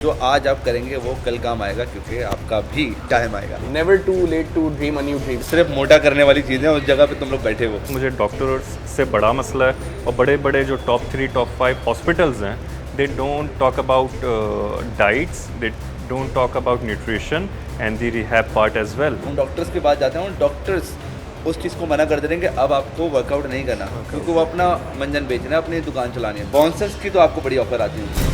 जो आज आप करेंगे वो कल काम आएगा, क्योंकि आपका भी टाइम आएगा। Never too late to dream a new dream. सिर्फ मोटा करने वाली चीज़ें उस जगह पे तुम लोग बैठे हो। मुझे डॉक्टर से बड़ा मसला है और बड़े बड़े जो टॉप 3 टॉप 5 हॉस्पिटल्स हैं they don't talk about diets, they don't talk about nutrition and the rehab part as well. हम डॉक्टर्स के पास जाते हैं और डॉक्टर्स उस चीज़ को मना कर दे रहे हैं कि अब आपको वर्कआउट नहीं करना, क्योंकि वो अपना मंजन बेचना है, अपनी दुकान चलानी है। बाउंसर्स की तो आपको बड़ी ऑफर आती है।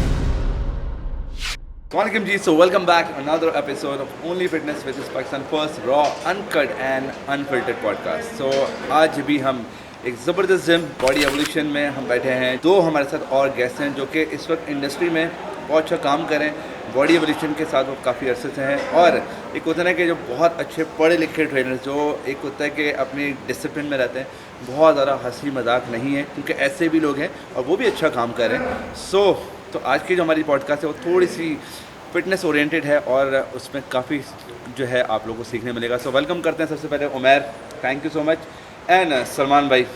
वालेकुम जी, so welcome back another episode of only fitness with Pakistan first raw uncut and unfiltered podcast. So आज भी हम एक ज़बरदस्त जिम बॉडी एवोल्यूशन में हम बैठे हैं। दो हमारे साथ और गेस्ट हैं जो कि इस वक्त इंडस्ट्री में बहुत अच्छा काम करें। बॉडी एवोल्यूशन के साथ वो काफ़ी अरसे से हैं, और एक होता है ना कि जो बहुत अच्छे पढ़े लिखे ट्रेनर्स, जो एक होता है कि अपनी डिसिप्लिन में रहते हैं, बहुत ज़्यादा हंसी मजाक नहीं है, क्योंकि ऐसे भी लोग हैं और वो भी अच्छा काम कर रहे हैं। तो आज की जो हमारी पॉडकास्ट है वो थोड़ी सी फिटनेस ओरिएंटेड है और उसमें काफ़ी जो है आप लोगों को सीखने मिलेगा। सो वेलकम करते हैं सबसे पहले Umair, thank you so much, and Salman भाई।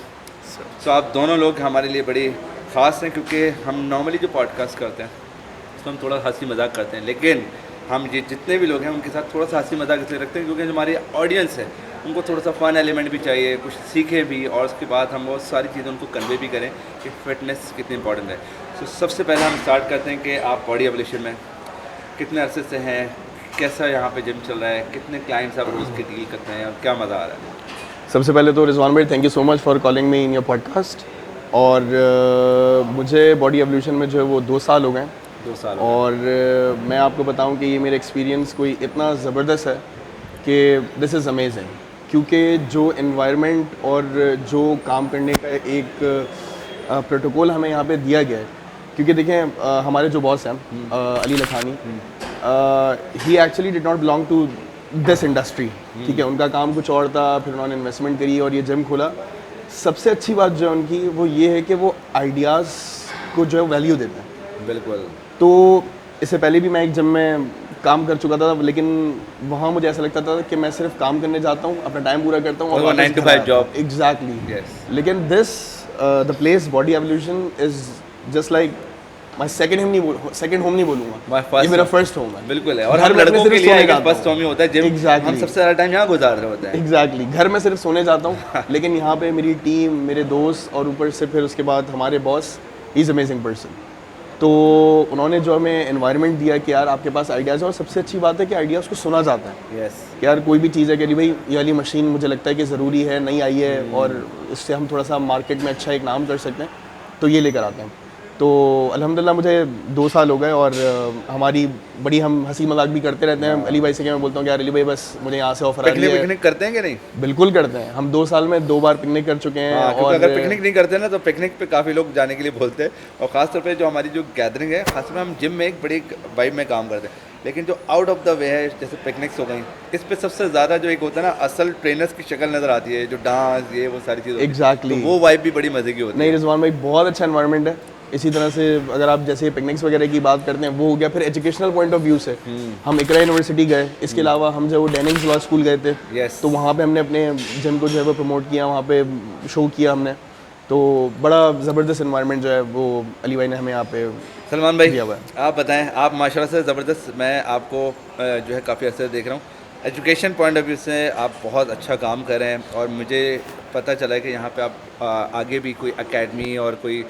सो आप दोनों लोग हमारे लिए बड़ी ख़ास हैं, क्योंकि हम नॉर्मली जो पॉडकास्ट करते हैं उसमें हम थोड़ा हंसी मजाक करते हैं, लेकिन हम जितने भी लोग हैं उनके साथ थोड़ा सा हंसी मजाक इसलिए रखते हैं क्योंकि जो हमारी ऑडियंस है उनको थोड़ा सा फ़न एलिमेंट भी चाहिए, कुछ सीखें भी, और उसके बाद हम वो सारी चीज़ें उनको कन्वे भी करें कि फ़िटनेस कितनी इंपॉर्टेंट है। सो सबसे पहले हम स्टार्ट करते हैं कि आप बॉडी एवोल्यूशन में कितने अरसे से हैं, कैसा यहाँ पे जिम चल रहा है, कितने क्लाइंट्स आप रोज़ के डील करते हैं और क्या मज़ा आ रहा है? सबसे पहले तो रिजवान भाई, thank you so much for calling me in your podcast. और मुझे बॉडी एवोल्यूशन में जो है वो 2 साल हो गए हैं। 2 साल और मैं आपको बताऊं कि ये मेरा एक्सपीरियंस कोई इतना ज़बरदस्त है कि दिस इज़ अमेजिंग, क्योंकि जो एनवायरनमेंट और जो काम करने का एक प्रोटोकॉल हमें यहाँ पे दिया गया है। क्योंकि देखें, हमारे जो बॉस हैं Ali Lakhani, he actually did not belong to this industry, ठीक है। उनका काम कुछ और था, फिर उन्होंने इन्वेस्टमेंट करी और ये जिम खोला। सबसे अच्छी बात जो है उनकी वो ये है कि वो आइडियाज़ को जो है वैल्यू देते हैं। बिल्कुल। तो इससे पहले भी मैं एक जिम में काम कर चुका था, लेकिन वहाँ मुझे ऐसा लगता था कि मैं सिर्फ काम करने जाता हूँ, अपना टाइम पूरा करता हूँ और 9 to 5 जॉब। एग्जैक्टली। Yes. लेकिन this the place body evolution is just like my second home नहीं बोलूँगा, ये मेरा फर्स्ट होम है। बिल्कुल है, और घर हम में अपने लड़कों सिर्फ के लिए सोने एक जाता फर्स्ट होम ही होता है जिम। Exactly. हम सबसे ज़्यादा टाइम यहाँ गुजार रहे होते हैं। एग्जैक्टली, घर में सिर्फ सोने जाता हूँ, लेकिन यहाँ पे मेरी टीम, मेरे दोस्त, और ऊपर से फिर उसके बाद हमारे boss, he is amazing person. तो उन्होंने जो हमें एनवायरनमेंट दिया कि यार आपके पास आइडियाज़ है, और सबसे अच्छी बात है कि आइडियाज़ को सुना जाता है। यस। कि यार कोई भी चीज़ है कि भाई ये वाली मशीन मुझे लगता है कि ज़रूरी है, नहीं आई है और इससे हम थोड़ा सा मार्केट में अच्छा एक नाम कर सकते हैं, तो ये लेकर आते हैं। तो अल्हम्दुलिल्लाह मुझे 2 साल हो गए, और हमारी बड़ी हम हंसी मजाक भी करते रहते हैं। अली भाई से क्या मैं बोलता हूँ कि यार अली भाई बस मुझे यहाँ से ऑफर आ रही है। पिकनिक करते हैं कि नहीं? बिल्कुल करते हैं, हम 2 साल में 2 बार पिकनिक कर चुके हैं। और अगर पिकनिक नहीं करते ना तो पिकनिक पे काफ़ी लोग जाने के लिए बोलते हैं, और ख़ासतौर पे जो हमारी जो गैदरिंग है, खासतौर पे हम जिम में एक बड़ी वाइब में काम करते हैं, लेकिन जो आउट ऑफ द वे है, जैसे पिकनिक्स हो गई, इस पे सबसे ज़्यादा जो एक होता है ना असल ट्रेनर्स की शक्ल नज़र आती है, जो डांस, ये वो सारी चीज़ें। Exactly. तो वो वाइब भी बड़ी मज़े की होती है। नहीं रिजवान भाई, बहुत अच्छा एनवायरनमेंट है। इसी तरह से अगर आप जैसे पिकनिक्स वगैरह की बात करते हैं, वो हो गया। फिर एजुकेशनल पॉइंट ऑफ व्यू से हम इकरा यूनिवर्सिटी गए, इसके अलावा हम जो डेनिंग्स लॉ स्कूल गए थे। Yes. तो वहाँ पे हमने अपने जिम को जो है वो प्रमोट किया, वहाँ पे शो किया हमने। तो बड़ा ज़बरदस्त एनवायरनमेंट जो है वो अली भाई ने हमें यहाँ पे सलमान भाई, दिया हुआ है। आप बताएं, आप माशाल्लाह से ज़बरदस्त, मैं आपको जो है काफ़ी अर्से से देख रहा हूँ, एजुकेशन पॉइंट ऑफ व्यू से आप बहुत अच्छा काम कर रहे हैं, और मुझे पता चला है कि यहाँ पे आप आगे भी कोई एकेडमी और कोई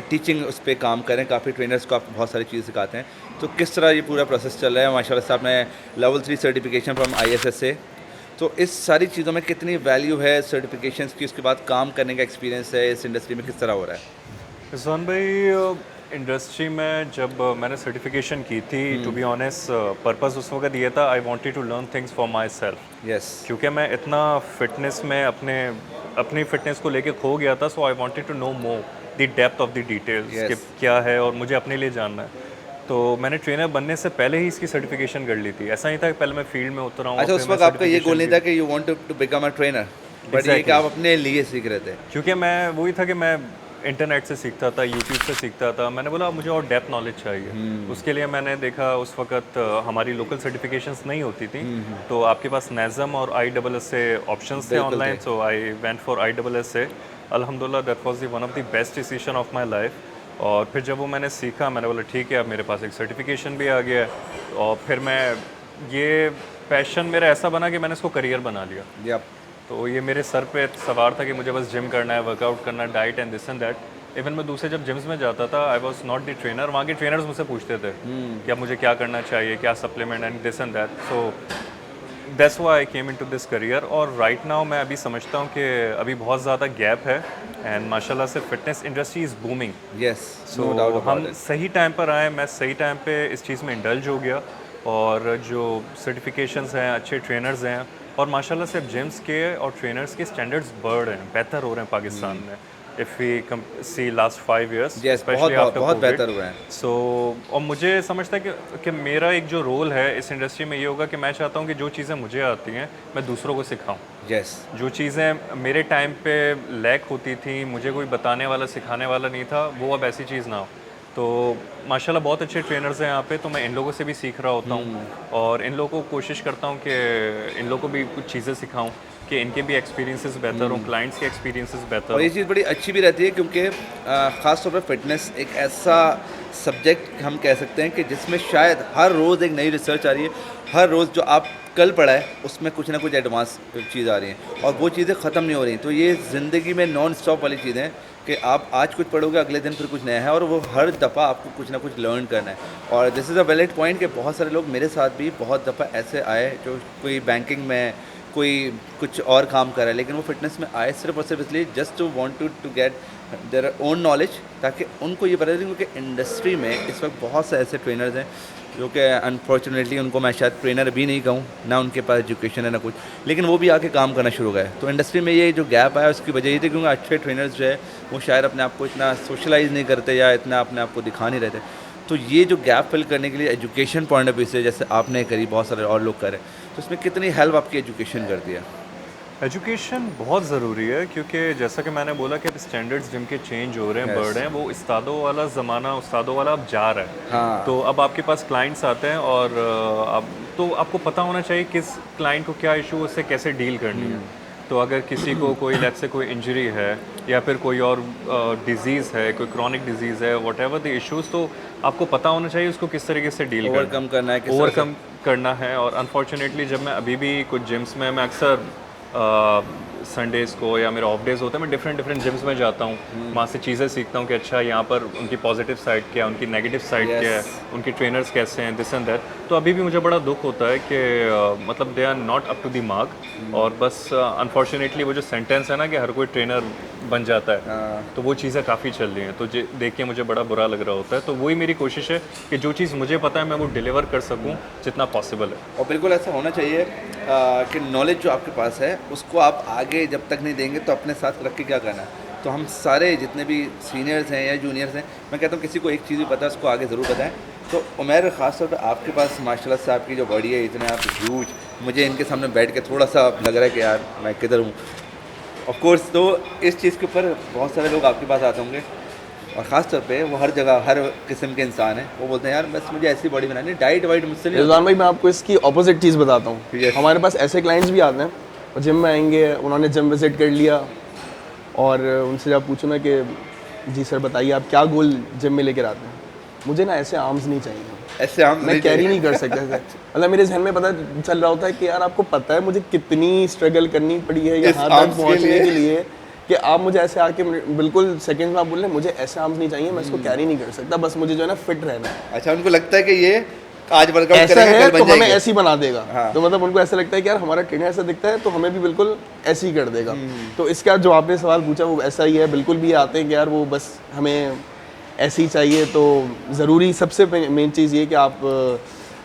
टीचिंग उस पर काम करें, काफ़ी ट्रेनर्स को आप बहुत सारी चीज़ें सिखाते हैं। तो किस तरह ये पूरा प्रोसेस चल रहा है? माशाल्लाह से आपने लेवल 3 सर्टिफिकेशन फ्रॉम ISS से, तो इस सारी चीज़ों में कितनी वैल्यू है सर्टिफिकेशंस की, उसके बाद काम करने का एक्सपीरियंस है इस इंडस्ट्री में किस तरह हो रहा है? रिजवान भाई, इंडस्ट्री में जब मैंने सर्टिफिकेशन की थी, टू बी ऑनेस्ट पर्पस उस वक्त ये था, I wanted to learn things for myself. Yes. क्योंकि मैं इतना फिटनेस में अपनी फिटनेस को लेके खो गया था, so I wanted to know more the depth of the details Yes. कि क्या है, और मुझे अपने लिए जानना है। तो मैंने ट्रेनर बनने से पहले ही इसकी सर्टिफिकेशन कर ली थी। ऐसा नहीं था कि पहले मैं फील्ड में उतर आऊँ। अच्छा, उस वक्त आपका ये गोल नहीं था कि you want to become a trainer, but ये कि आप अपने लिए सीख रहे थे? क्योंकि मैं वही था कि मैं इंटरनेट से सीखता था, यूट्यूब से सीखता था। मैंने बोला मुझे और डेप्थ नॉलेज चाहिए। उसके लिए मैंने देखा उस वक्त हमारी लोकल सर्टिफिकेशंस नहीं होती थी, तो आपके पास नेज़म और ISS से ऑप्शंस थे online, so I went for ISS से। अल्हम्दुलिल्लाह that was one of the best decision of my life. और फिर जब वो मैंने सीखा, मैंने बोला ठीक है, अब मेरे पास एक सर्टिफिकेशन भी आ गया है। और फिर मैं ये पैशन मेरा ऐसा बना कि मैंने इसको करियर बना लिया। Yep. तो ये मेरे सर पे सवार था कि मुझे बस जिम करना है, वर्कआउट करना है, diet and this and that. Even मैं दूसरे जब जिम्स में जाता था, I was not the trainer, वहाँ के ट्रेनर्स मुझसे पूछते थे कि अब मुझे क्या करना चाहिए, क्या supplement and this and that. So that's why I came into this career. और राइट नाउ मैं अभी समझता हूँ कि अभी बहुत ज़्यादा गैप है एंड माशाल्लाह से fitness industry is booming. Yes. So No doubt about हम it. सही टाइम पर आए, मैं सही टाइम पे इस चीज़ में इंडल्ज हो गया और जो सर्टिफिकेशंस हैं, अच्छे ट्रेनर्स हैं और माशाल्लाह से अब जिम्स के और ट्रेनर्स के स्टैंडर्ड्स बढ़ रहे हैं, बेहतर हो रहे हैं पाकिस्तान में। If we see last 5 years, Yes, बहुत बेहतर हुए हैं। सो और मुझे समझता है कि मेरा एक जो रोल है इस इंडस्ट्री में ये होगा कि मैं चाहता हूँ कि जो चीज़ें मुझे आती हैं मैं दूसरों को सिखाऊं। Yes. जो चीज़ें मेरे टाइम पे लैक होती थी, मुझे कोई बताने वाला सिखाने वाला नहीं था, वो अब ऐसी चीज़ ना हो। तो माशाल्लाह बहुत अच्छे ट्रेनर्स हैं यहाँ पे, तो मैं इन लोगों से भी सीख रहा होता हूँ और इन लोगों को कोशिश करता हूँ कि इन लोगों को भी कुछ चीज़ें सिखाऊं कि इनके भी एक्सपीरियंसेस बेहतर हों, क्लाइंट्स के एक्सपीरियंसेस बेहतर और ये हों। चीज़ बड़ी अच्छी भी रहती है क्योंकि ख़ास तौर पर फिटनेस एक ऐसा सब्जेक्ट हम कह सकते हैं कि जिसमें शायद हर रोज़ एक नई रिसर्च आ रही है, हर रोज़ जो आप कल पढ़ा है उसमें कुछ ना कुछ एडवांस चीज़ आ रही है और वो चीज़ें ख़त्म नहीं हो रही। तो ये ज़िंदगी में नॉन स्टॉप वाली चीज़ें हैं कि आप आज कुछ पढ़ोगे, अगले दिन फिर कुछ नया है और वो हर दफ़ा आपको कुछ ना कुछ लर्न करना है। और this is a valid point कि बहुत सारे लोग मेरे साथ भी बहुत दफ़ा ऐसे आए जो कोई बैंकिंग में, कोई कुछ और काम कर रहा है, लेकिन वो फिटनेस में आए सिर्फ और सिर्फ इसलिए just to want to get their own knowledge, ताकि उनको ये पता चले। क्योंकि इंडस्ट्री में इस वक्त बहुत से ऐसे ट्रेनर्स हैं जो कि अनफॉर्चुनेटली उनको मैं शायद ट्रेनर भी नहीं कहूँ, ना उनके पास एजुकेशन है ना कुछ, लेकिन वो भी आके काम करना शुरू हो गए। तो इंडस्ट्री में ये जो गैप आया उसकी वजह ये थी क्योंकि अच्छे ट्रेनर्स जो है वो शायद अपने आप को इतना सोशलाइज नहीं करते या इतना अपने आप को दिखा नहीं रहते। तो ये जो गैप फिल करने के लिए एजुकेशन पॉइंट ऑफ व्यू से जैसे आपने करी, बहुत सारे और लोग करें, तो इसमें कितनी हेल्प आपकी एजुकेशन करती है? एजुकेशन बहुत ज़रूरी है क्योंकि जैसा कि मैंने बोला कि अब स्टैंडर्ड्स जिम के चेंज हो रहे हैं, बढ़ रहे हैं, वो उस्तादों वाला ज़माना, उस्तादों वाला अब जा रहा है। हाँ। तो अब आपके पास क्लाइंट्स आते हैं और अब तो आपको पता होना चाहिए किस क्लाइंट को क्या इशू, उससे कैसे डील करनी है। तो अगर किसी को कोई लेट्स से कोई इंजरी है या फिर कोई और डिजीज़ है, कोई क्रॉनिक डिजीज़ है, व्हाटएवर द इश्यूज़, तो आपको पता होना चाहिए उसको किस तरीके से डील ओवरकम करना है, किस तरह से- ओवरकम करना है। और अनफॉर्चुनेटली जब मैं अभी भी कुछ जिम्स में, मैं अक्सर संडेज़ को या मेरे ऑफ डेज़ होते हैं, मैं डिफरेंट जिम्स में जाता हूँ, वहाँ से चीज़ें सीखता हूँ कि अच्छा यहाँ पर उनकी पॉजिटिव साइड क्या है, उनकी नेगेटिव साइड क्या है, उनके ट्रेनर्स कैसे हैं, दिस एंड दैट। तो अभी भी मुझे बड़ा दुख होता है कि मतलब they are not up to the mark. और बस अनफॉर्चुनेटली वो जो सेंटेंस है ना कि हर कोई ट्रेनर बन जाता है, तो वो चीज़ें काफ़ी चल रही हैं, तो देख के मुझे बड़ा बुरा लग रहा होता है। तो वही मेरी कोशिश है कि जो चीज़ मुझे पता है मैं वो डिलीवर कर सकूँ जितना पॉसिबल है। और बिल्कुल ऐसा होना चाहिए कि नॉलेज जो आपके पास है उसको आप आगे जब तक नहीं देंगे तो अपने साथ रख के क्या करना है। तो हम सारे जितने भी सीनियर्स हैं या जूनियर्स हैं, मैं कहता हूँ किसी को एक चीज़ भी पता है उसको आगे ज़रूर बताएं। तो उमैर, ख़ास तौर पर आपके पास माशाल्लाह से आपकी जो बॉडी है, इतने आप ह्यूज, मुझे इनके सामने बैठ के थोड़ा सा लग रहा है कि यार मैं किधर हूँ। ऑफ कोर्स तो इस चीज़ के ऊपर बहुत सारे लोग आपके पास आते होंगे और ख़ास तौर पे वो हर जगह हर किस्म के इंसान हैं, वो बोलते हैं यार बस मुझे ऐसी बॉडी बनानी है, डाइट वाइट मुझसे नहीं होती। रिजवान भाई, मैं आपको इसकी ऑपोजिट चीज़ बताता हूँ। Yes. हमारे पास ऐसे क्लाइंट्स भी आते हैं और जिम में आएंगे, उन्होंने जिम विजिट कर लिया और उनसे जब पूछो ना कि जी सर बताइए आप क्या गोल जिम में लेकर आते हैं, मुझे ना ऐसे आर्म्स नहीं चाहिए, ऐसे हम मैं कैरी नहीं कर सकता सर। मतलब मेरे जहन में पता चल रहा होता है कि यार आपको पता है मुझे कितनी स्ट्रगल करनी पड़ी है यहाँ तक arms के पहुँचने लिए। के लिए कि आप मुझे ऐसे आके बिल्कुल सेकंड में आप बोल रहे हैं मुझे ऐसे आर्म्स नहीं चाहिए, मैं इसको कैरी नहीं कर सकता, बस मुझे जो है ना फिट रहना है। अच्छा, उनको लगता है कि ये आज वर्कआउट ऐसा करेंगे है कल तो बन हमें जाएंगे। ऐसी बना देगा। हाँ। तो मतलब उनको ऐसा लगता है कि यार हमारा ट्रेनर ऐसा दिखता है तो हमें भी बिल्कुल ऐसे ही कर देगा। तो इसका जो आपने सवाल पूछा वो ऐसा ही है, बिल्कुल भी आते हैं कि यार वो बस हमें ऐसे ही चाहिए। तो ज़रूरी सबसे मेन चीज़ ये कि आप,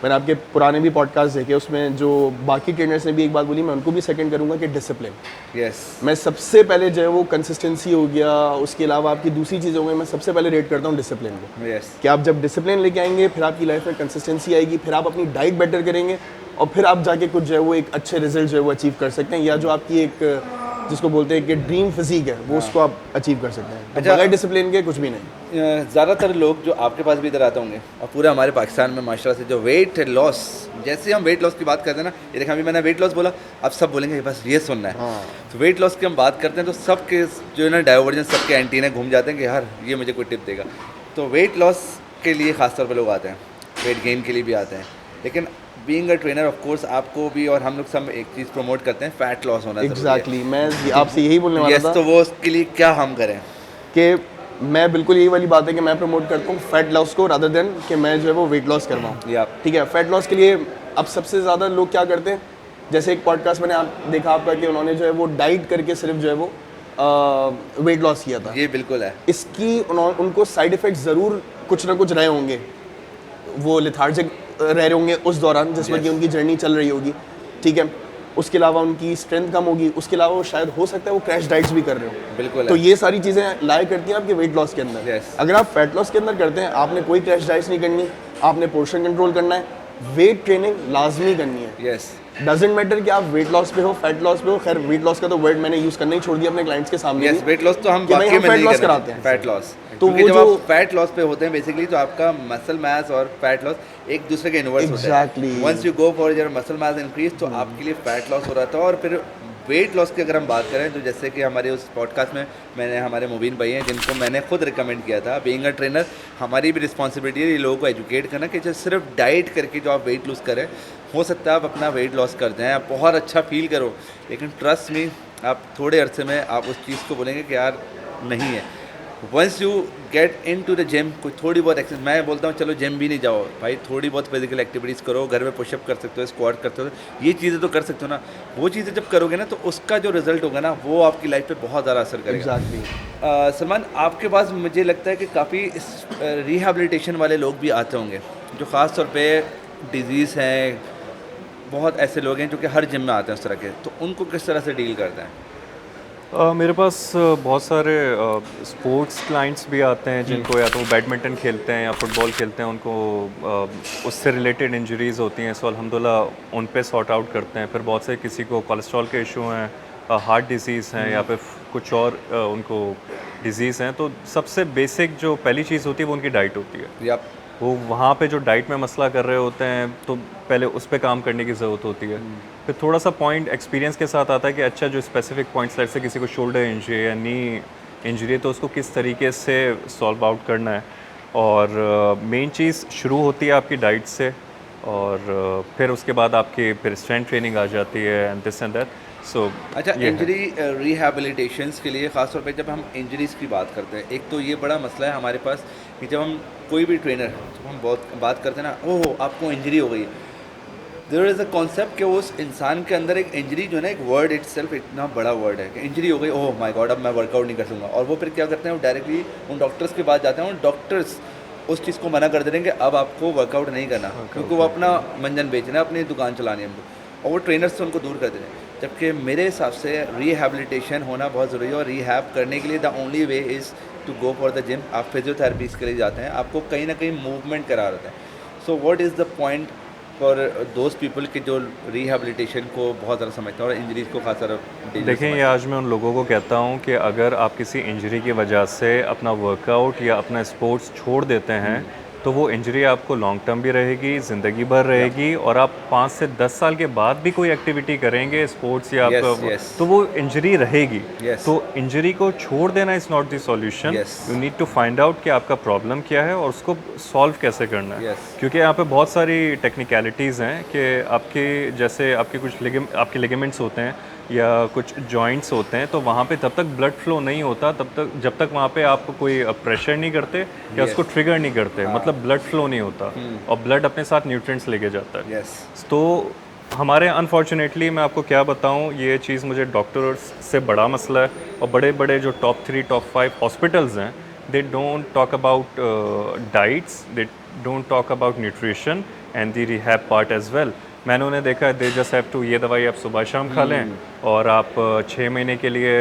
मैंने आपके पुराने भी पॉडकास्ट देखे, उसमें जो बाकी ट्रेनर्स ने भी एक बात बोली, मैं उनको भी सेकंड करूंगा कि डिसिप्लिन। यस। मैं सबसे पहले जो है वो कंसिस्टेंसी हो गया, उसके अलावा आपकी दूसरी चीज़ हो गई, मैं सबसे पहले रेट करता हूँ डिसिप्लिन को। यस। कि आप जब डिसिप्लिन लेके आएंगे फिर आपकी लाइफ में कंसिस्टेंसी आएगी, फिर आप अपनी डाइट बेटर करेंगे और फिर आप जाके कुछ जो है वो एक अच्छे रिजल्ट जो है वो अचीव कर सकते हैं, या जो आपकी एक जिसको बोलते हैं कि ड्रीम फिजिक है वो उसको आप अचीव कर सकते हैं। तो अच्छा। बगैर डिसिप्लिन के कुछ भी नहीं। ज़्यादातर लोग जो आपके पास भी इधर आते होंगे और पूरे हमारे पाकिस्तान में माशाल्लाह से जो वेट लॉस, जैसे हम वेट लॉस की बात करते हैं ना, ये देखा अभी मैंने वेट लॉस बोला, अब सब बोलेंगे बस ये सुनना है। तो वेट लॉस की हम बात करते हैं तो सबके जो है ना डाइवर्जन, सबके एंटीने घूम जाते हैं कि यार ये मुझे कोई टिप देगा। तो वेट लॉस के लिए ख़ासतौर पर लोग आते हैं, वेट गेन के लिए भी आते हैं, लेकिन being a trainer of course आपको भी और हम लोग सब एक चीज़ प्रमोट करते हैं, फैट लॉस होना ज़रूरी है। एग्जैक्टली मैं आपसे यही बोलने वाला यस, था तो वो उसके लिए क्या हम करें? कि मैं बिल्कुल यही वाली बात है कि मैं प्रमोट करता हूँ फैट लॉस को रादर देन कि मैं जो है वो वेट लॉस करवाऊँ। या ठीक है, फैट लॉस के लिए अब सबसे ज़्यादा लोग क्या करते हैं, जैसे एक पॉडकास्ट मैंने देखा आपका कि उन्होंने जो है वो डाइट करके सिर्फ जो है वो वेट लॉस किया था। ये बिल्कुल है। इसकी उनको साइड इफ़ेक्ट ज़रूर कुछ ना कुछ रहे होंगे, वो लेथार्जिक रह रहे होंगे उस दौरान जिसमें Yes. कि उनकी जर्नी चल रही होगी। ठीक है, उसके अलावा उनकी स्ट्रेंथ कम होगी, उसके अलावा वो शायद हो सकता है वो क्रैश डाइट्स भी कर रहे हो। बिल्कुल तो है। ये सारी चीज़ें लाया करती हैं आपके वेट लॉस के अंदर। Yes. अगर आप फैट लॉस के अंदर करते हैं, आपने कोई क्रैश डाइट्स नहीं करनी, आपने पोर्शन कंट्रोल करना है, वेट ट्रेनिंग लाजमी करनी है। यस, डजेंट मैटर कि आप वेट लॉस पे हो, फैट लॉस पे हो। खैर वेट लॉस का तो वर्ड मैंने यूज़ करना ही छोड़ दिया अपने क्लाइंट्स के सामने यस, भी। वेट लॉस तो हम कि भाई वाकई हम में fat नहीं loss कर रहे कराते हैं। Fat loss. तो क्योंकि वो जब जो- आप फैट लॉस पे होते हैं बेसिकली तो आपका मसल मास और फैट लॉस एक दूसरे के इनवर्स होते Exactly. हैं। Once you go for your muscle mass increase तो आपके लिए फैट लॉस हो रहा था। और फिर वेट लॉस की अगर हम बात करें तो जैसे कि हमारे उस पॉडकास्ट में मैंने हमारे मुबीन भाई हैं जिनको मैंने खुद रिकमेंड किया था, बीइंग अ ट्रेनर हमारी भी रिस्पॉन्सिबिलिटी है ये लोगों को एजुकेट करना कि जो सिर्फ डाइट करके जो आप वेट लूज़ करें, हो सकता है आप अपना वेट लॉस कर दें, आप बहुत अच्छा फील करो, लेकिन ट्रस्ट मी आप थोड़े अरसे में आप उस चीज़ को बोलेंगे कि यार नहीं है। Once you get into the gym, कोई थोड़ी बहुत एक्सरसाइज, मैं बोलता हूँ चलो जिम भी नहीं जाओ भाई, थोड़ी बहुत फिजिकल एक्टिविटीज़ करो, घर में पुशअप कर सकते हो, स्क्वाट करते हो, ये चीज़ें तो कर सकते हो ना। वो चीज़ें जब करोगे ना तो उसका जो रिजल्ट होगा ना वो आपकी लाइफ पे बहुत ज़्यादा असर करेगा। एग्जैक्टली। सलमान, आपके पास मुझे लगता है कि काफ़ी रिहेबिलिटेशन वाले लोग भी आते होंगे जो ख़ास तौर पे डिजीज़ हैं, बहुत ऐसे लोग हैं जो कि हर जिम में आते हैं उस तरह के, तो उनको किस तरह से डील करते हैं? मेरे पास बहुत सारे स्पोर्ट्स क्लाइंट्स भी आते हैं जिनको या तो वो बैडमिंटन खेलते हैं या फुटबॉल खेलते हैं, उनको उससे रिलेटेड इंजरीज़ होती हैं, सो अल्हम्दुलिल्लाह उन पे सॉर्ट आउट करते हैं। फिर बहुत से किसी को कोलेस्ट्रॉल के इशू हैं, हार्ट डिजीज़ हैं या फिर कुछ और उनको डिजीज़ हैं, तो सबसे बेसिक जो पहली चीज़ होती है वो उनकी डाइट होती है। या वो वहाँ पे जो डाइट में मसला कर रहे होते हैं तो पहले उस पे काम करने की ज़रूरत होती है। फिर थोड़ा सा पॉइंट एक्सपीरियंस के साथ आता है कि अच्छा जो स्पेसिफिक पॉइंट्स जैसे किसी को शोल्डर इंजरी या नी इंजरी है तो उसको किस तरीके से सॉल्व आउट करना है। और मेन चीज़ शुरू होती है आपकी डाइट से, और फिर उसके बाद आपकी फिर स्ट्रेंथ ट्रेनिंग आ जाती है एंड दिस एंड दैट। सो अच्छा, इंजरी रिहेबिलिटेशंस के लिए ख़ासतौर पे जब हम इंजरीज़ की बात करते हैं, एक तो ये बड़ा मसला है हमारे पास कि जब हम कोई भी ट्रेनर, जब हम बहुत बात करते हैं ना, ओह आपको इंजरी हो गई, देयर इज़ अ कॉन्सेप्ट कि उस इंसान के अंदर एक इंजरी जो है ना, एक वर्ड इटसेल्फ इतना बड़ा वर्ड है कि इंजरी हो गई, ओह माय गॉड अब मैं वर्कआउट नहीं कर सकूँगा। और वो फिर क्या करते हैं, वो डायरेक्टली उन डॉक्टर्स के पास जाते हैं, उन डॉक्टर्स उस चीज़ को मना कर दे रहे हैं कि अब आपको वर्कआउट नहीं करना, क्योंकि वो अपना मंजन बेचना है, अपनी दुकान चलानी है हमको, और वो ट्रेनर्स से उनको दूर कर दे रहे हैं। जबकि मेरे हिसाब से रिहेबिलिटेशन होना बहुत ज़रूरी है, और रिहैब करने के लिए the only way is to go for the gym. आप फिजियोथेरेपीज़ के लिए जाते हैं, आपको कहीं ना कहीं मूवमेंट करा रहता है। So what is the point for those people के जो रिहेबिलिटेशन को बहुत ज़्यादा समझते हैं और इंजरीज़ को खास तरह देखें, ये आज मैं उन लोगों को कहता हूँ कि अगर आप किसी इंजरी की वजह से अपना वर्कआउट या अपना स्पोर्ट्स छोड़ देते हैं तो वो इंजरी आपको लॉन्ग टर्म भी रहेगी, ज़िंदगी भर रहेगी, और आप 5 से 10 साल के बाद भी कोई एक्टिविटी करेंगे स्पोर्ट्स या आपका तो वो इंजरी रहेगी। तो इंजरी को छोड़ देना is not the solution. You need to find out कि आपका प्रॉब्लम क्या है और उसको सॉल्व कैसे करना है। क्योंकि यहाँ पे बहुत सारी टेक्निकलिटीज़ हैं कि आपके जैसे आपके कुछ आपके लिगामेंट्स होते हैं या कुछ जॉइंट्स होते हैं, तो वहाँ पे तब तक ब्लड फ्लो नहीं होता तब तक जब तक वहाँ पे आप कोई प्रेशर नहीं करते या उसको ट्रिगर नहीं करते, मतलब ब्लड फ्लो नहीं होता, और ब्लड अपने साथ न्यूट्रिएंट्स लेके जाता है। तो हमारे अनफॉर्चुनेटली मैं आपको क्या बताऊँ, ये चीज़ मुझे डॉक्टर्स से बड़ा मसला है, और बड़े बड़े जो टॉप 3 टॉप 5 हॉस्पिटल्स हैं, they don't talk about diets, they don't talk about nutrition and the rehab part as well. मैंने उन्हें देखा है, दे जस्ट हैव टू, ये दवाई आप सुबह शाम खा लें और आप 6 महीने के लिए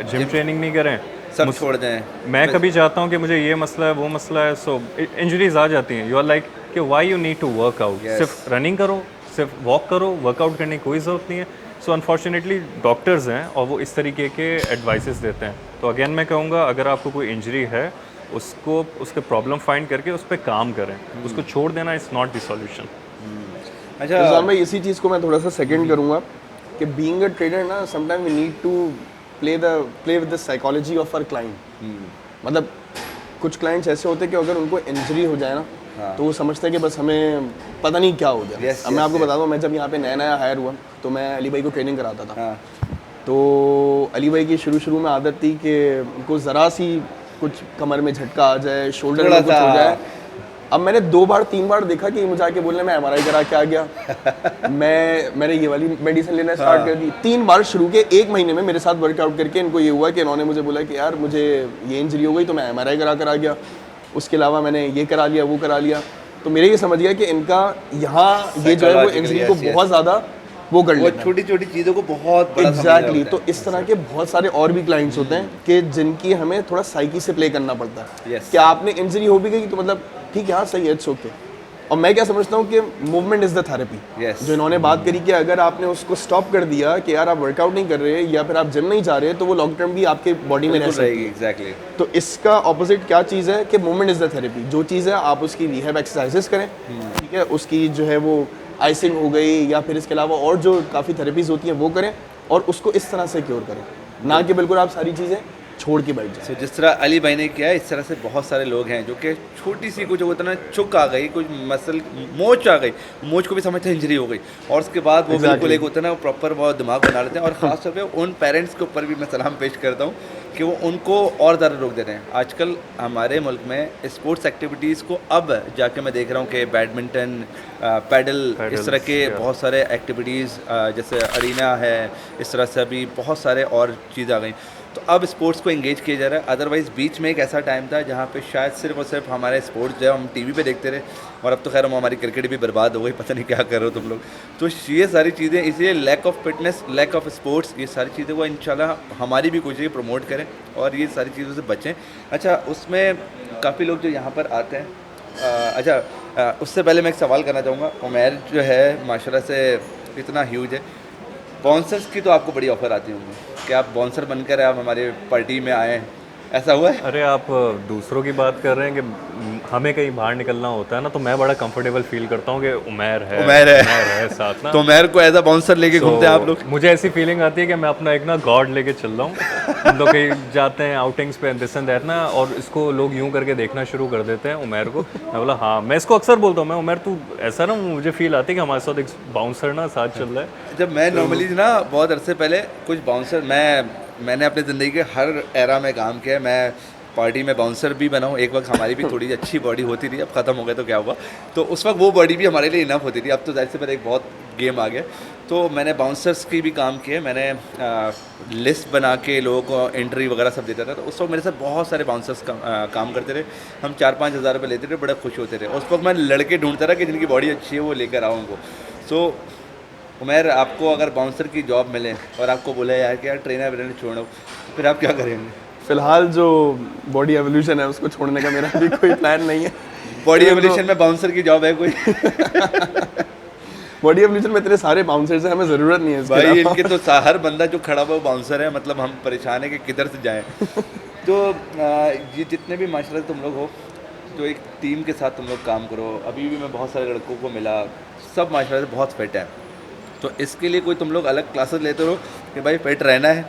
जिम ट्रेनिंग नहीं करें, सब छोड़ दें। मैं कभी चाहता हूँ कि मुझे ये मसला है वो मसला है, सो इंजरीज आ जाती हैं। यू आर लाइक कि why you need to work out, सिर्फ रनिंग करो, सिर्फ वॉक करो, वर्कआउट करने की कोई ज़रूरत नहीं है। सो अनफॉर्चुनेटली डॉक्टर्स हैं और वो इस तरीके के एडवाइसेस देते हैं। तो अगेन मैं कहूँगा, अगर आपको कोई इंजरी है उसको उसके प्रॉब्लम फाइंड करके उस पर काम करें, उसको छोड़ देना इज़ नॉट द सॉल्यूशन। अच्छा रिजवान भाई, इसी चीज़ को मैं थोड़ा सा सेकंड करूँगा कि बीइंग अ ट्रेनर ना, sometime we need to play with the psychology of our client. मतलब कुछ क्लाइंट्स ऐसे होते हैं कि अगर उनको इंजरी हो जाए ना तो वो समझते हैं कि बस हमें पता नहीं क्या हो गया। अब मैं आपको बता दूँ, मैं जब यहाँ पे नया नया हायर हुआ तो मैं अली भाई को ट्रेनिंग कराता था। तो अली भाई की शुरू में आदत थी कि उनको ज़रा सी कुछ कमर में झटका आ जाए, शोल्डर में कुछ हो जाए। अब मैंने 2 बार 3 बार देखा कि मुझे आके बोलने में MRI करा के आ गया। मैंने ये वाली मेडिसिन लेना स्टार्ट कर दी। 3 बार शुरू के 1 महीने में मेरे साथ वर्कआउट करके इनको ये हुआ कि इन्होंने मुझे बोला कि यार मुझे ये इंजरी हो गई, तो मैं MRI करा कर आ गया। उसके अलावा मैंने ये करा लिया, वो करा लिया। तो मेरे ये समझ गया कि इनका यहाँ ये जो है वो इंजरी को बहुत ज़्यादा वो कर लेते हैं, छोटी छोटी चीज़ों को बहुत बड़ा एग्जैक्टली। तो इस तरह के बहुत सारे और भी क्लाइंट्स होते हैं कि जिनकी हमें थोड़ा साइकी से प्ले करना पड़ता है। कि आपने इंजरी हो भी गई तो मतलब ठीक है, हाँ सही है, इट्स ओके। और मैं क्या समझता हूँ कि मूवमेंट इज़ द थेरेपी। जो इन्होंने बात करी कि अगर आपने उसको स्टॉप कर दिया कि यार आप वर्कआउट नहीं कर रहे या फिर आप जिम नहीं जा रहे, तो वो लॉन्ग टर्म भी आपके बॉडी में रह सकती है। एग्जैक्टली। तो इसका ऑपोजिट क्या चीज़ है कि मूवमेंट इज़ द थेरेपी। जो चीज़ है आप उसकी रिहैब एक्सरसाइजेस करें, ठीक है, उसकी जो है वो आइसिंग हो गई या फिर इसके अलावा और जो काफ़ी थेरेपीज़ होती हैं वो करें और उसको इस तरह से क्योर करें, ना कि बिल्कुल आप सारी चीज़ें छोड़ के बैठ जाए। जिस तरह अली भाई ने किया है, इस तरह से बहुत सारे लोग हैं जो कि छोटी सी कुछ होता ना, चुक आ गई, कुछ मसल मोच आ गई, मोच को भी समझते हैं इंजरी हो गई, और उसके बाद वो बिल्कुल एक होता है ना, वो प्रॉपर बहुत दिमाग बना लेते हैं। और ख़ास तौर पे उन पेरेंट्स के ऊपर भी मैं सलाम पेश करता हूँ कि वो उनको और ज़्यादा रोक दे रहे हैं। आजकल हमारे मुल्क में स्पोर्ट्स एक्टिविटीज़ को अब जाके मैं देख रहा हूँ कि बैडमिंटन, पैडल, इस तरह के बहुत सारे एक्टिविटीज़, जैसे अरीना है, इस तरह से अभी बहुत सारे और चीज़ आ गई। तो अब स्पोर्ट्स को एंगेज किया जा रहा है। अदरवाइज़ बीच में एक ऐसा टाइम था जहाँ पे शायद सिर्फ और सिर्फ हमारे स्पोर्ट्स जो है हम टीवी पे देखते रहे, और अब तो खैर हम हमारी क्रिकेट भी बर्बाद हो गई, पता नहीं क्या कर रहे हो तुम लोग। तो ये सारी चीज़ें, इसलिए lack of fitness, lack of sports, ये सारी चीज़ें को इंशाल्लाह हमारी भी कोशिश प्रमोट करें और ये सारी चीज़ों से बचें। अच्छा, उसमें काफ़ी लोग जो यहाँ पर आते हैं, उससे पहले मैं एक सवाल करना चाहूँगा। उमैर जो है माशाल्लाह से इतना ह्यूज है, बाउंसर्स की तो आपको बड़ी ऑफ़र आती होंगी कि आप बाउंसर बनकर आप हमारे पार्टी में आए, ऐसा हुआ है? अरे आप दूसरों की बात कर रहे हैं कि हमें कहीं बाहर निकलना होता है ना, तो मैं बड़ा कंफर्टेबल फील करता हूँ कि उमैर है साथ ना, तो उमैर को एज अ बाउंसर लेके घूमते हैं आप लोग? मुझे ऐसी फीलिंग आती है कि मैं अपना एक ना गॉड लेके चल रहा हूँ। हम लोग कहीं जाते हैं आउटिंग्स पे, दिस एंड दैट ना, और इसको लोग यूं करके देखना शुरू कर देते हैं उमैर को। मैं बोला हाँ, मैं इसको अक्सर बोलता हूँ, मैं उमैर तू ऐसा ना, मुझे फील आती है कि हमारे साथ एक बाउंसर ना साथ चल रहा है। जब मैं नॉर्मली ना बहुत अरसे पहले कुछ बाउंसर, मैंने अपनी ज़िंदगी के हर एरा में काम किया है। मैं पार्टी में बाउंसर भी बना हूँ। एक वक्त हमारी भी थोड़ी अच्छी बॉडी होती थी, अब ख़त्म हो गया तो क्या हुआ, तो उस वक्त वो बॉडी भी हमारे लिए इनफ होती थी। अब तो ज़ाहिर से पहले एक बहुत गेम आ गया, तो मैंने बाउंसर्स की भी काम किए। मैंने लिस्ट बना के लोगों को एंट्री वगैरह सब देता था। तो उस वक्त मेरे साथ बहुत सारे बाउंसर्स काम करते रहे। हम 4-5 हज़ार रुपये लेते थे, बड़ा खुश होते थे। उस वक्त मैं लड़के ढूंढता रहा कि जिनकी बॉडी अच्छी है वो लेकर आओ उनको। सो उमैर, आपको अगर बाउंसर की जॉब मिले और आपको बोला यार कि यार ट्रेनर व्रेनर छोड़ो, फिर आप क्या करेंगे? फिलहाल जो बॉडी एवोल्यूशन है उसको छोड़ने का मेरा भी कोई प्लान नहीं है। बॉडी एवोल्यूशन में बाउंसर की जॉब है कोई? बॉडी एवोल्यूशन में इतने सारे बाउंसर्स हैं, हमें ज़रूरत नहीं है भाई। इनके तो हर बंदा जो खड़ा हुआ वो बाउंसर है, मतलब हम परेशान है कि किधर से जाएं। तो ये जितने भी माशाल्लाह तुम लोग हो, जो एक टीम के साथ तुम लोग काम करो, अभी भी मैं बहुत सारे लड़कों को मिला, सब माशाल्लाह से बहुत फिट है। तो इसके लिए कोई तुम लोग अलग क्लासेस लेते हो कि भाई फिट रहना है?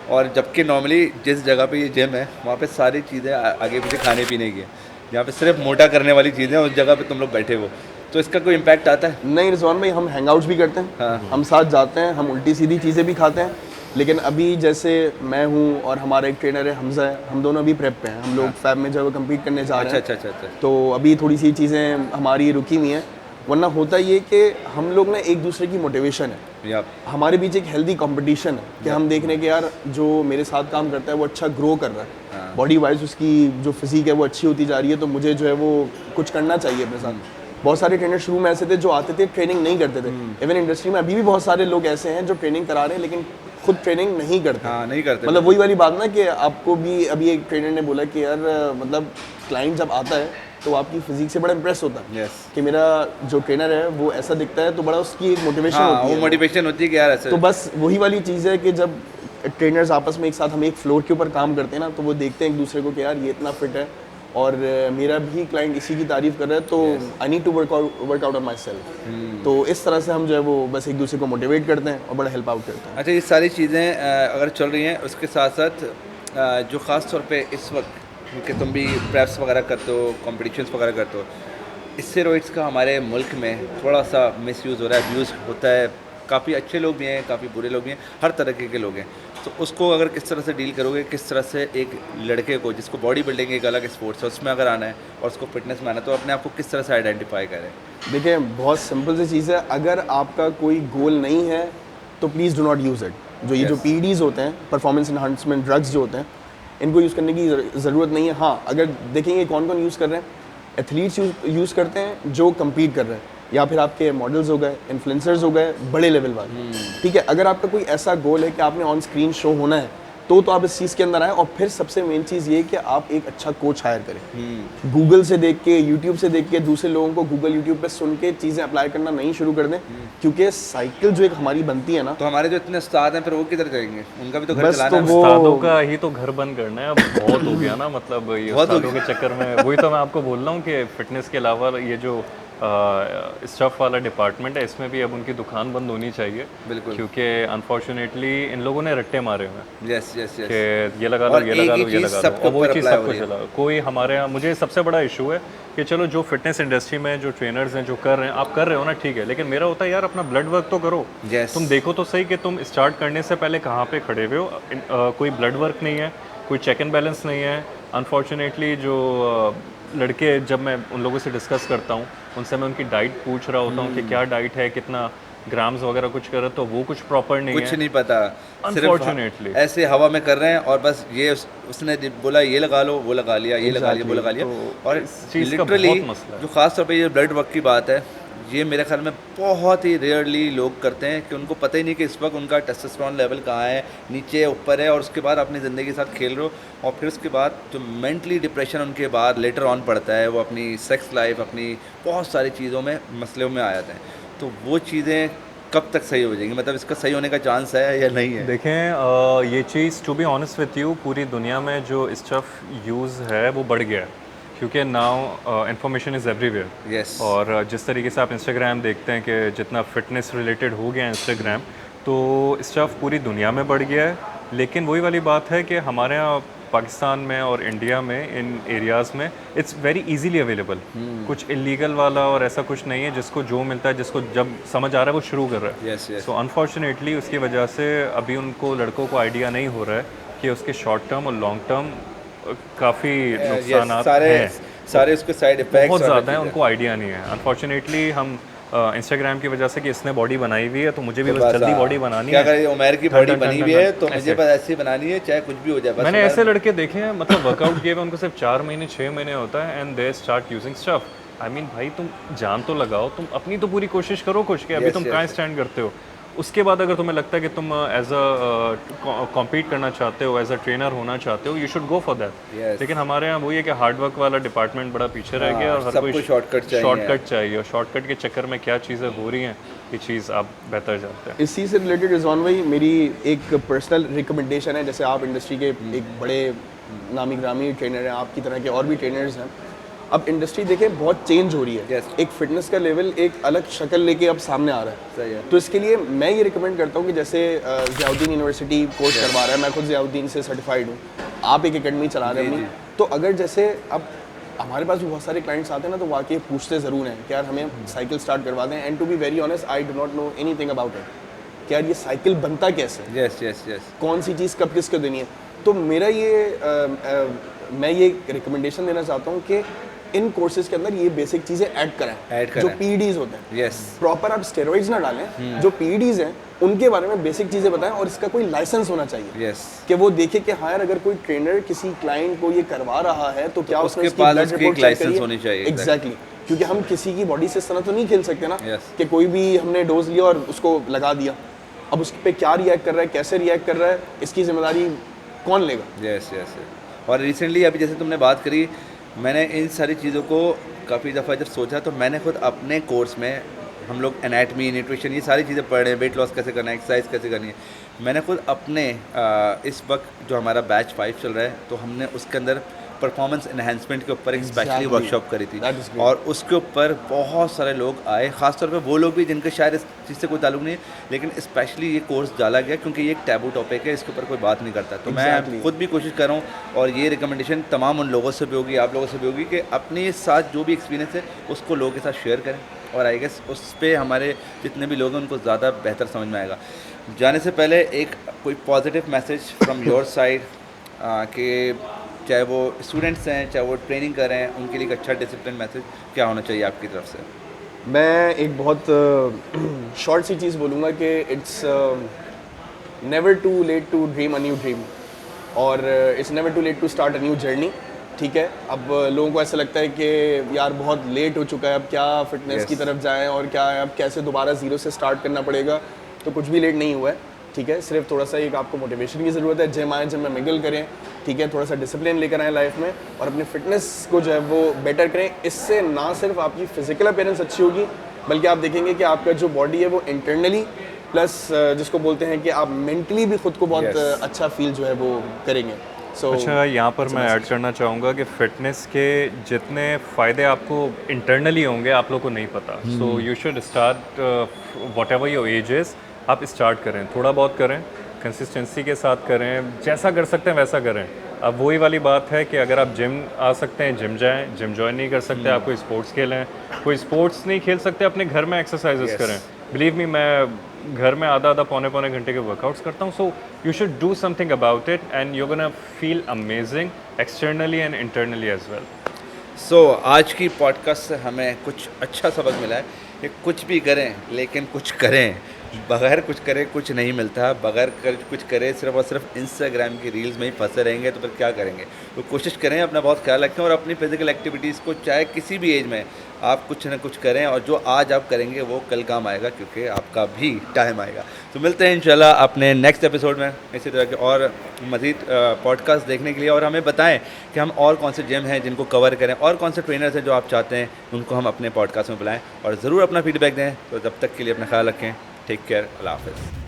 और जबकि नॉर्मली जिस जगह पे ये जिम है वहाँ पे सारी चीज़ें आगे पीछे खाने पीने की है, जहाँ पे सिर्फ मोटा करने वाली चीज़ें, उस जगह पे तुम लोग बैठे हो, तो इसका कोई इम्पैक्ट आता है? नहीं रिजवान भाई, हम हैंग आउट्स भी करते हैं। हाँ। हम साथ जाते हैं, हम उल्टी सीधी चीज़ें भी खाते हैं। लेकिन अभी जैसे मैं हूँ और हमारा एक ट्रेनर है हमजा है, हम दोनों अभी प्रेप पे हैं। हम लोग फैब में जो कम्पीट करने जा रहे हैं। अच्छा। तो अभी थोड़ी सी चीज़ें हमारी रुकी हुई हैं, वरना होता ये कि हम लोग ना एक दूसरे की मोटिवेशन है, हमारे बीच एक हेल्दी कंपटीशन है कि हम देख रहे हैं कि यार जो मेरे साथ काम करता है वो अच्छा ग्रो कर रहा है, बॉडी वाइज उसकी जो फिजिक है वो अच्छी होती जा रही है, तो मुझे जो है वो कुछ करना चाहिए अपने साथ। बहुत सारे ट्रेनर शुरू में ऐसे थे जो आते थे ट्रेनिंग नहीं करते थे। इवन इंडस्ट्री में अभी भी बहुत सारे लोग ऐसे हैं जो ट्रेनिंग करा रहे हैं लेकिन खुद ट्रेनिंग नहीं करते। नहीं करते। मतलब वही वाली बात ना कि आपको भी अभी एक ट्रेनर ने बोला कि यार मतलब क्लाइंट जब आता है तो आपकी फिजिक से बड़ा इंप्रेस होता है कि मेरा जो ट्रेनर है वो ऐसा दिखता है, तो बड़ा उसकी एक मोटिवेशन होती है। वो मोटिवेशन होती है कि यार ऐसे। तो बस वही वाली चीज़ है कि जब ट्रेनर्स आपस में एक साथ हम एक फ्लोर के ऊपर काम करते हैं ना, तो वो देखते हैं एक दूसरे को कि यार ये इतना फिट है और मेरा भी क्लाइंट इसी की तारीफ कर रहा है, तो I need to work out on myself. तो इस तरह से हम जो है वो बस एक दूसरे को मोटिवेट करते हैं और बड़ा हेल्प आउट करते हैं। अच्छा, ये सारी चीज़ें अगर चल रही हैं, उसके साथ साथ जो ख़ास तौर पे इस वक्त क्योंकि तुम भी प्रेप्स वगैरह करते हो, कॉम्पिटिशन्स वगैरह करते हो, स्टेरॉइड्स का हमारे मुल्क में थोड़ा सा मिसयूज़ हो रहा है, अब्यूज़ होता है। काफ़ी अच्छे लोग भी हैं, काफ़ी बुरे लोग भी हैं, हर तरह के लोग हैं। तो उसको अगर किस तरह से डील करोगे, किस तरह से एक लड़के को जिसको बॉडी बिल्डिंग एक अलग स्पोर्ट्स है उसमें अगर आना है और उसको फिटनेस में आना है, तो अपने आप को किस तरह से आइडेंटिफाई करें? देखिए बहुत सिंपल सी चीज़ है, अगर आपका कोई गोल नहीं है तो please do not use it. जो ये जो Yes. PEDs होते हैं, परफॉर्मेंस इन्हांसमेंट ड्रग्स जो होते हैं, इनको यूज़ करने की ज़रूरत नहीं है। हाँ, अगर देखेंगे कौन कौन यूज़ कर रहे हैं, एथलीट्स यूज़ करते हैं जो कम्पीट कर रहे हैं, या फिर आपके मॉडल्स हो गए, इन्फ्लुएंसर्स हो गए, बड़े लेवल वाले। ठीक है, अगर आपका कोई ऐसा गोल है कि आपने ऑन स्क्रीन शो होना है, तो आप इस चीज़ के अंदर आए। और फिर सबसे मेन चीज़ ये कि आप एक अच्छा कोच हायर करें। गूगल से देख के, यूट्यूब से देख के, दूसरे लोगों को गूगल यूट्यूब पे सुन के चीज़ें अप्लाई करना नहीं शुरू कर दें, क्योंकि साइकिल जो एक हमारी बनती है ना, तो हमारे जो इतने उस्ताद हैं फिर वो किधर जाएंगे? उनका भी तो घर बस चलाना तो है। वो- उस्तादों का ही तो घर बंद करना है, अब बहुत हो गया ना, मतलब ये बहुत हो उस्तादों के चक्कर में वही तो मैं आपको बोल रहा हूँ कि फिटनेस के अलावा ये जो स्टफ वाला डिपार्टमेंट है, इसमें भी अब उनकी दुकान बंद होनी चाहिए। बिल्कुल। क्योंकि अनफॉर्चुनेटली इन लोगों ने रट्टे मारे हुए हैं यस यस यस। कि ये लगा लो, और ये एक लगा ही लो, ये चीज़ लगा लो, सबके और वो ऊपर चीज़ apply हो सबको रही है। चला। कोई हमारे यहाँ, मुझे सबसे बड़ा इशू है कि चलो जो फिटनेस इंडस्ट्री में जो ट्रेनर्स हैं जो कर रहे हैं, आप कर रहे हो ना, ठीक है, लेकिन मेरा होता है यार अपना ब्लड वर्क तो करो। Yes. तुम देखो तो सही कि तुम स्टार्ट करने से पहले कहाँ पे खड़े हुए हो। कोई ब्लड वर्क नहीं है, कोई चेक एंड बैलेंस नहीं है। अनफॉर्चुनेटली जो लड़के, जब मैं उन लोगों से डिस्कस करता हूँ, उनसे मैं उनकी डाइट पूछ रहा होता हूँ कि क्या डाइट है, कितना ग्राम्स वगैरह कुछ कर, तो वो कुछ प्रॉपर नहीं कुछ है। नहीं पता, Unfortunately. ऐसे हवा में कर रहे हैं और बस ये उसने बोला ये लगा लो, वो लगा लिया, ये लगा लिया, वो लगा लिया। तो और इस चीज़ का लिटरली बहुत मसला है। जो खास तौर पे ये ब्लड वर्क की बात है, ये मेरे ख्याल में बहुत ही रेयरली लोग करते हैं कि उनको पता ही नहीं कि इस वक्त उनका टेस्टोस्टेरोन लेवल कहाँ है, नीचे ऊपर है, और उसके बाद अपनी ज़िंदगी के साथ खेल रहे हो, और फिर उसके बाद जो मेंटली डिप्रेशन उनके बाद लेटर ऑन पड़ता है, वो अपनी सेक्स लाइफ, अपनी बहुत सारी चीज़ों में मसलों में आ जाते हैं। तो वो चीज़ें कब तक सही हो जाएंगी? मतलब इसका सही होने का चांस है या नहीं है? देखें, ये चीज़ to be honest with you, पूरी दुनिया में जो स्टफ यूज़ है वो बढ़ गया है, क्योंकि now information is everywhere. Yes. और जिस तरीके से आप इंस्टाग्राम देखते हैं कि जितना फिटनेस रिलेटेड हो गया है इंस्टाग्राम, तो स्टफ पूरी दुनिया में बढ़ गया है। लेकिन वही वाली बात है कि हमारे यहाँ पाकिस्तान में और इंडिया में, इन एरियाज़ में इट्स वेरी इजीली अवेलेबल। कुछ इलीगल वाला और ऐसा कुछ नहीं है, जिसको जो मिलता है, जिसको जब समझ आ रहा है वो शुरू कर रहा है। Yes yes. सो अनफॉर्चुनेटली उसकी वजह से अभी उनको लड़कों को आइडिया नहीं हो रहा है कि उसके शॉर्ट टर्म और लॉन्ग टर्म काफ़ी नुकसान हैं, सारे उसके साइड इफेक्ट्स बहुत ज़्यादा हैं, उनको आइडिया नहीं है। अनफॉर्चुनेटली हम इंस्टाग्राम की वजह से कि इसने बॉडी बनाई हुई है, तो मुझे भी बस जल्दी बॉडी बनानी क्या है। करें, उमर की ठन बॉडी ठन बनी ठन हुई ठन है तो ऐसे। मुझे बस ऐसी बनानी है, चाहे कुछ भी हो जाए। बस मैंने उमर- ऐसे लड़के देखे हैं, मतलब वर्कआउट किए हुए उनको सिर्फ 4 महीने 6 महीने होता है, and they start using stuff. I mean भाई, तुम जान तो लगाओ, तुम अपनी तो पूरी कोशिश करो कुछ, कि अभी Yes, तुम yes, कहाँ yes. स्टैंड करते हो। उसके बाद अगर तुम्हें लगता है कि तुम एज अ कॉम्पीट करना चाहते हो, एज अ ट्रेनर होना चाहते हो, you should go for that. Yes. लेकिन हमारे यहाँ वही है कि हार्ड वर्क वाला डिपार्टमेंट बड़ा पीछे रह गया, और हर सबको कोई shortcut चाहिए। शॉर्टकट चाहिए, और शॉर्टकट के चक्कर में क्या चीज़ें हो रही हैं, ये चीज़ आप बेहतर जानते हैं। इसी से रिलेटेड रिजवान भाई, मेरी एक पर्सनल रिकमेंडेशन है। जैसे आप इंडस्ट्री के एक बड़े नामी ग्रामी ट्रेनर हैं, आपकी तरह के और भी ट्रेनर्स हैं। अब इंडस्ट्री देखें बहुत चेंज हो रही है। Yes. एक फिटनेस का लेवल एक अलग शक्ल लेके अब सामने आ रहा है। सही है। तो इसके लिए मैं ये रिकमेंड करता हूँ कि जैसे ज़ियाउद्दीन यूनिवर्सिटी कोर्स करवा रहा है, मैं खुद ज़ियाउद्दीन से सर्टिफाइड हूँ, आप एक एकेडमी चला रहे हैं अपनी। तो अगर जैसे अब हमारे पास भी बहुत सारे क्लाइंट्स आते हैं ना, तो वाकई पूछते ज़रूर हैं कि यार हमें साइकिल स्टार्ट करवा दें। And to be very honest, I do not know anything about it कि यार ये साइकिल बनता कैसे, यस यस यस। कौन सी चीज़ कब किसको देनी है। तो मेरा ये मैं ये रिकमेंडेशन देना चाहता हूँ कि इन कोर्सेज के अंदर ये बेसिक चीज़ें ऐड कराएं, Add जो कराएं। PEDs होते हैं। यस। प्रॉपर आप स्टेरॉइड्स ना डालें, जो PEDs हैं उनके बारे में बेसिक चीज़ें बताएं, और इसका कोई लाइसेंस होना चाहिए यस। कि वो देखे कि हाँ यार, अगर कोई ट्रेनर किसी क्लाइंट को ये करवा रहा है तो क्या उसके उसने उसकी पास ब्लड उसकी रिपोर्ट एक चेक license करी है? होनी चाहिए, एग्जैक्टली। क्योंकि हम किसी की बॉडी से इस तरह तो नहीं खेल सकते ना Yes. कि कोई भी हमने डोज लिया और उसको लगा दिया, अब उस पर क्या रिएक्ट कर रहा है, कैसे रिएक्ट कर रहा है, इसकी जिम्मेदारी कौन लेगा? Yes yes. और रिसेंटली अभी जैसे तुमने बात करी, मैंने इन सारी चीज़ों को काफ़ी दफ़ा जब सोचा, तो मैंने खुद अपने कोर्स में, हम लोग एनाटमी, न्यूट्रिशन, ये सारी चीज़ें पढ़ रहे हैं, वेट लॉस कैसे करना है, एक्सरसाइज कैसे करनी है। मैंने खुद अपने इस वक्त जो हमारा बैच 5 चल रहा है, तो हमने उसके अंदर परफॉर्मेंस इन्हेंसमेंट के ऊपर एक स्पेशली Exactly. वर्कशॉप करी थी That is great. और उसके ऊपर बहुत सारे लोग आए, ख़ासतौर पे वो लोग भी जिनके शायद इस चीज़ से कोई ताल्लुक नहीं है, लेकिन स्पेशली ये कोर्स डाला गया क्योंकि ये एक टैबू टॉपिक है, इसके ऊपर कोई बात नहीं करता। तो मैं Exactly. खुद भी कोशिश कर रहा हूँ और ये रिकमेंडेशन तमाम उन लोगों से भी होगी, आप लोगों से भी होगी कि अपने साथ जो भी एक्सपीरियंस है उसको लोगों के साथ शेयर करें और आई गेस उस पर हमारे जितने भी लोग हैं उनको ज़्यादा बेहतर समझ में आएगा। जाने से पहले एक कोई positive message from your side कि चाहे वो स्टूडेंट्स हैं, चाहे वो ट्रेनिंग कर रहे हैं, उनके लिए एक अच्छा डिसिप्लिन मैसेज क्या होना चाहिए आपकी तरफ से? मैं एक बहुत शॉर्ट सी चीज़ बोलूँगा कि it's never too late to dream a new dream और it's never too late to start a new journey. ठीक है, अब लोगों को ऐसा लगता है कि यार बहुत लेट हो चुका है, अब क्या फिटनेस Yes. की तरफ जाएं और क्या अब कैसे दोबारा ज़ीरो से स्टार्ट करना पड़ेगा। तो कुछ भी लेट नहीं हुआ है, ठीक है। सिर्फ थोड़ा सा एक आपको मोटिवेशन की ज़रूरत है, जिम आए, जिम में मिगल करें, ठीक है, थोड़ा सा डिसिप्लिन लेकर आएँ लाइफ में और अपनी फिटनेस को जो है वो बेटर करें। इससे ना सिर्फ आपकी फ़िज़िकल अपीयरेंस अच्छी होगी बल्कि आप देखेंगे कि आपका जो बॉडी है वो इंटरनली प्लस जिसको बोलते हैं कि आप मेंटली भी खुद को बहुत Yes. अच्छा फील जो है वो करेंगे। So, अच्छा, यहाँ पर मैं ऐड करना चाहूँगा कि फ़िटनेस के जितने फ़ायदे आपको इंटरनली होंगे आप लोग को नहीं पता। सो you should start what ever your age is, आप स्टार्ट करें, थोड़ा बहुत करें, कंसिस्टेंसी के साथ करें, जैसा कर सकते हैं वैसा करें। अब वही वाली बात है कि अगर आप जिम आ सकते हैं जिम जाएं, जिम ज्वाइन नहीं कर सकते आप कोई स्पोर्ट्स खेलें, कोई स्पोर्ट्स नहीं खेल सकते अपने घर में एक्सरसाइजेस Yes. करें। बिलीव मी, मैं घर में आधा पौने घंटे के वर्कआउट्स करता हूँ। So you should do something about it and you gonna feel amazing externally and internally as well. So आज की पॉडकास्ट से हमें कुछ अच्छा सबक मिला है कि कुछ भी करें लेकिन कुछ करें, बगैर कुछ करे कुछ नहीं मिलता, बगैर कुछ करे सिर्फ और सिर्फ इंस्टाग्राम की रील्स में ही फंसे रहेंगे तो फिर क्या करेंगे। तो कोशिश करें, अपना बहुत ख्याल रखें और अपनी फिजिकल एक्टिविटीज़ को चाहे किसी भी एज में आप कुछ ना कुछ करें और जो आज आप करेंगे वो कल काम आएगा क्योंकि आपका भी टाइम आएगा। तो मिलते हैं इंशाल्लाह अपने नेक्स्ट एपिसोड में इसी तरह के और मज़ीद पॉडकास्ट देखने के लिए, और हमें बताएं कि हम और कौन से जिम हैं जिनको कवर करें और कौन से ट्रेनर्स हैं जो आप चाहते हैं उनको हम अपने पॉडकास्ट में बुलाएं और ज़रूर अपना फीडबैक दें। तो जब तक के लिए अपना ख्याल रखें, टेक केयर, अल्लाह हाफ़िज़।